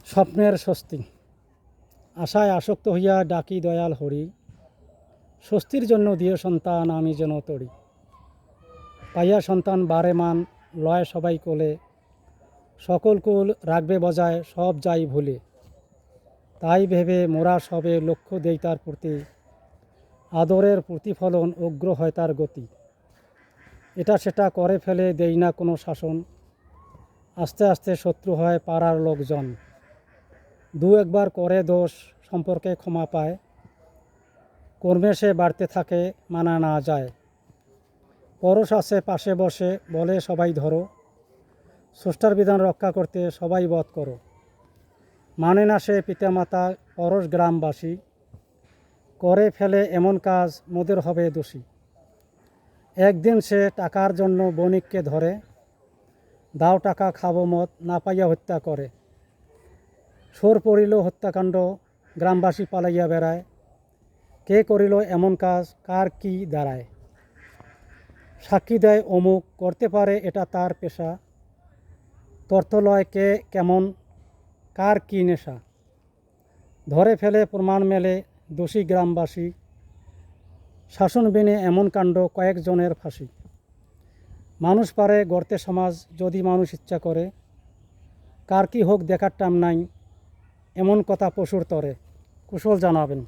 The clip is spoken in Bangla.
স্বপ্নের স্বস্তি আশায় আসক্ত হইয়া ডাকি দয়াল হরি, স্বস্তির জন্য দিও সন্তান আমি যেন তরি। পাইয়া সন্তান বারে মান লয় সবাই কোলে, সকল কুল রাখবে বজায় সব যাই ভুলে। তাই ভেবে মোরা সবে লক্ষ্য দেই তার প্রতি, আদরের প্রতিফলন উগ্র হয় তার গতি। এটা সেটা করে ফেলে দেই না কোনো শাসন, আস্তে আস্তে শত্রু হয় পাড়ার লোকজন। দু একবার করে দোষ সম্পর্কে ক্ষমা পায়, কর্মে সে বাড়তে থাকে মানা না যায়। পরশ আছে পাশে বসে বলে সবাই ধরো, স্রষ্টার বিধান রক্ষা করতে সবাই বধ করো। মানে না সে পিতামাতা পরশ গ্রামবাসী, করে ফেলে এমন কাজ মোদের হবে দোষী। একদিন সে টাকার জন্য বণিককে ধরে, দাও টাকা খাবো মত না পাইয়া হত্যা করে। সোর পড়িল হত্যাকাণ্ড গ্রামবাসী পালাইয়া বেড়ায়, কে করিল এমন কাজ কার কি দাঁড়ায়। সাক্ষী দেয় অমুক করতে পারে এটা তার পেশা, তর্থলয় কে কেমন কার কি নেশা। ধরে ফেলে প্রমাণ মেলে দোষী গ্রামবাসী, শাসন বিনে এমন কাণ্ড কয়েকজনের ফাঁসি। মানুষ পারে গড়তে সমাজ যদি মানুষ ইচ্ছা করে, কার কি হোক দেখার টাম নাই এমন কথা পশুর তরে। কুশল জানাবেন।